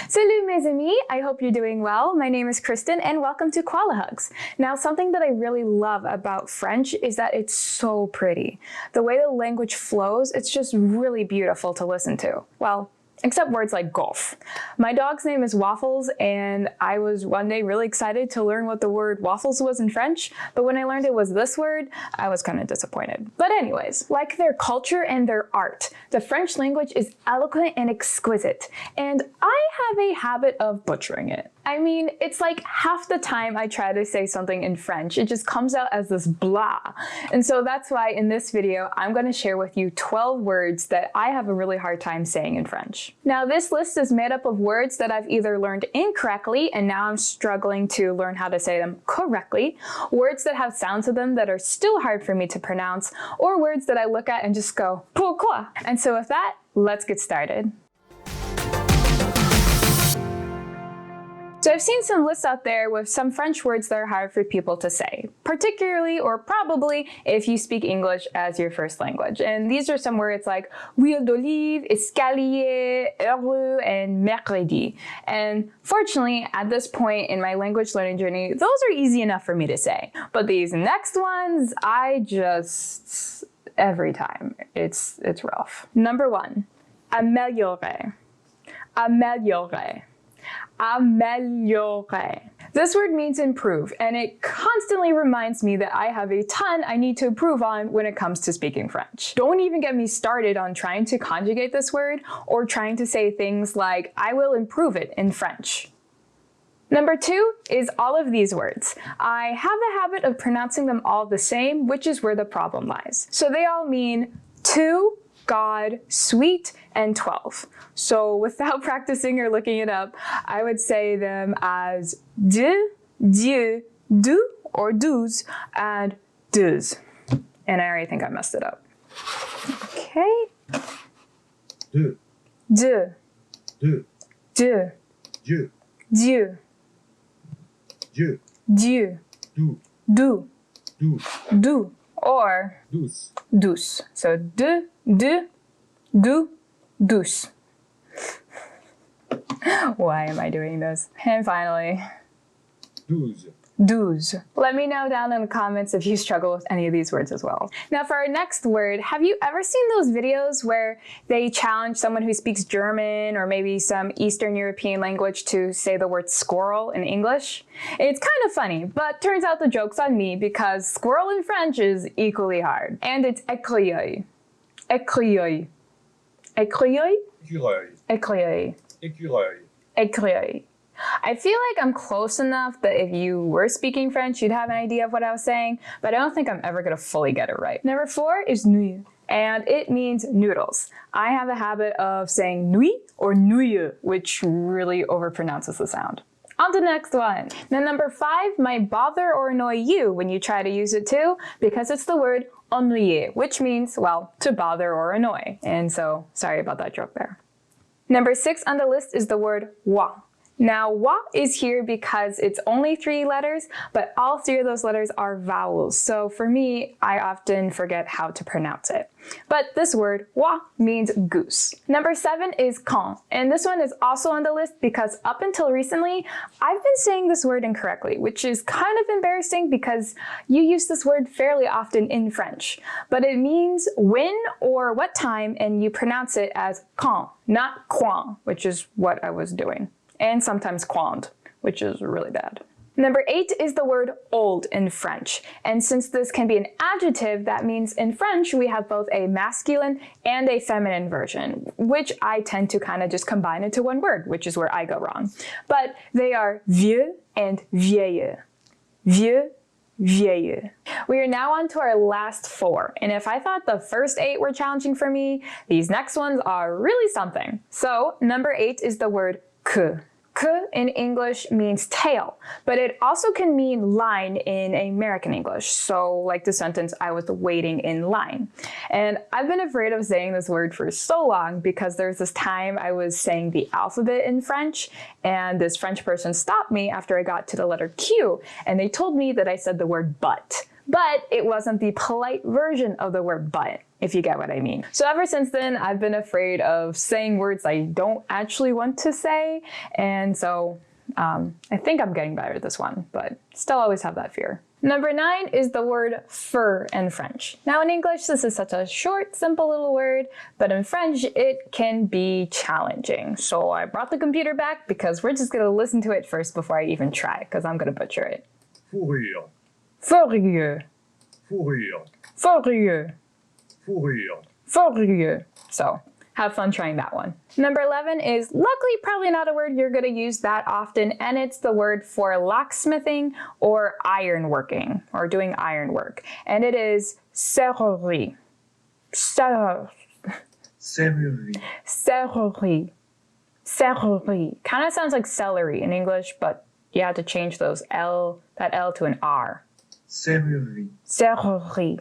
Salut mes amis, I hope you're doing well. My name is Kristen and welcome to Koala Hugs. Now something that I really love about French is that it's so pretty. The way the language flows, it's just really beautiful to listen to. Well, except words like golf. My dog's name is Waffles, and I was one day really excited to learn what the word waffles was in French, but when I learned it was this word, I was kind of disappointed. But anyways, like their culture and their art, the French language is eloquent and exquisite, and I have a habit of butchering it. I mean, it's like half the time I try to say something in French, it just comes out as this blah. And so that's why in this video, I'm going to share with you 12 words that I have a really hard time saying in French. Now, this list is made up of words that I've either learned incorrectly and now I'm struggling to learn how to say them correctly, words that have sounds to them that are still hard for me to pronounce, or words that I look at and just go, pourquoi? And so with that, let's get started. So I've seen some lists out there with some French words that are hard for people to say, particularly or probably if you speak English as your first language. And these are some words like huile d'olive, escalier, heureux, and mercredi. And fortunately, at this point in my language learning journey, those are easy enough for me to say. But these next ones, every time, it's rough. Number 1, Ameliore. Ameliore. Ameliore. This word means improve, and it constantly reminds me that I have a ton I need to improve on when it comes to speaking French. Don't even get me started on trying to conjugate this word or trying to say things like, I will improve it in French. Number 2 is all of these words. I have a habit of pronouncing them all the same, which is where the problem lies. So they all mean to, God, sweet, and 12. So without practicing or looking it up, I would say them as de, dieu, du, or douze, and douze. And I already think I messed it up. Okay. De. De. De. De. Dieu. Dieu. Dieu. Dieu. Du. Du. Du. Du. Or Douce. douce. So de, du, douce. Why am I doing this? And finally, Douze. douze. Let me know down in the comments if you struggle with any of these words as well. Now for our next word, have you ever seen those videos where they challenge someone who speaks German or maybe some Eastern European language to say the word squirrel in English? It's kind of funny, but turns out the joke's on me because squirrel in French is equally hard. And it's écureuil. Écureuil. Écureuil? Écureuil. Écureuil. Écureuil. Écureuil. I feel like I'm close enough that if you were speaking French, you'd have an idea of what I was saying, but I don't think I'm ever going to fully get it right. Number 4 is nouilles, and it means noodles. I have a habit of saying nuit or nouille, which really overpronounces the sound. On to the next one. Now number 5 might bother or annoy you when you try to use it too, because it's the word ennuyer, which means, well, to bother or annoy. And so, sorry about that joke there. Number 6 on the list is the word wa. Now, wa is here because it's only 3 letters, but all 3 of those letters are vowels. So for me, I often forget how to pronounce it. But this word, wa, means goose. Number 7 is quand, and this one is also on the list because up until recently, I've been saying this word incorrectly, which is kind of embarrassing because you use this word fairly often in French. But it means when or what time, and you pronounce it as quand, not quand, which is what I was doing. And sometimes quand, which is really bad. Number 8 is the word old in French. And since this can be an adjective, that means in French we have both a masculine and a feminine version, which I tend to kind of just combine into one word, which is where I go wrong. But they are vieux and vieille. Vieux, vieille. We are now on to our last 4, and if I thought the first 8 were challenging for me, these next ones are really something. So number 8 is the word que. Que in English means tail, but it also can mean line in American English. So like the sentence, I was waiting in line. And I've been afraid of saying this word for so long because there's this time I was saying the alphabet in French, and this French person stopped me after I got to the letter Q, and they told me that I said the word but. But it wasn't the polite version of the word but. if you get what I mean. So ever since then, I've been afraid of saying words I don't actually want to say, and so I think I'm getting better at this one, but still always have that fear. Number 9 is the word fur in French. Now in English, this is such a short, simple little word, but in French, it can be challenging. So I brought the computer back because we're just gonna listen to it first before I even try, because I'm gonna butcher it. Fourrure. Furieux. Fourrure. Furieux. Fourrure. Furieux. So have fun trying that one. Number 11 is luckily probably not a word you're going to use that often, and it's the word for locksmithing or ironworking or doing ironwork. And it is serrurerie. Serrurerie. Serrurerie. Serrurerie. Kind of sounds like celery in English, but you have to change that L to an R. Serrurerie. Serrurerie.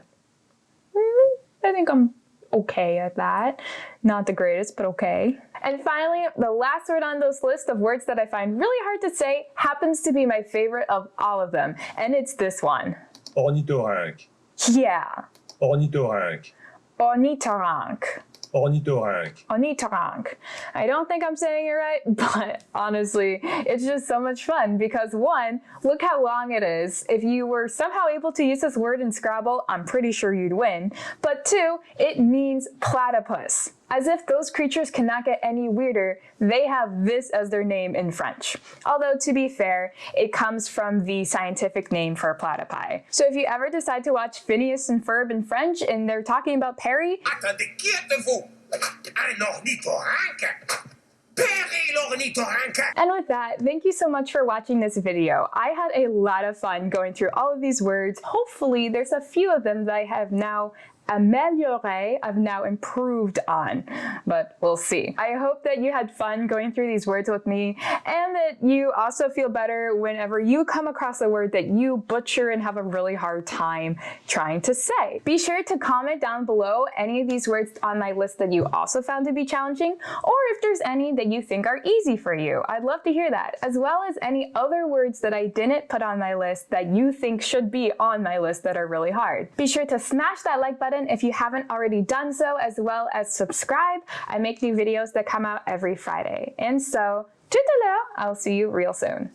I think I'm okay at that. Not the greatest, but okay. And finally, the last word on this list of words that I find really hard to say happens to be my favorite of all of them, and it's this one. Ornithorynque. Yeah. Ornithorynque. Ornithorynque. Ornithorynque. Ornithorynque. I don't think I'm saying it right, but honestly, it's just so much fun because 1, look how long it is. If you were somehow able to use this word in Scrabble, I'm pretty sure you'd win. But 2, it means platypus. As if those creatures cannot get any weirder, they have this as their name in French. Although, to be fair, it comes from the scientific name for platypi. So if you ever decide to watch Phineas and Ferb in French and they're talking about Perry, Attendez, qui êtes-vous? Un ornithorynque? Perry l'ornithorynque! and with that, thank you so much for watching this video. I had a lot of fun going through all of these words. Hopefully, there's a few of them that I have now Ameliore, I've now improved on, but we'll see. I hope that you had fun going through these words with me and that you also feel better whenever you come across a word that you butcher and have a really hard time trying to say. Be sure to comment down below any of these words on my list that you also found to be challenging, or if there's any that you think are easy for you. I'd love to hear that, as well as any other words that I didn't put on my list that you think should be on my list that are really hard. Be sure to smash that like button if you haven't already done so, as well as subscribe. I make new videos that come out every Friday. And so, tout à l'heure, I'll see you real soon.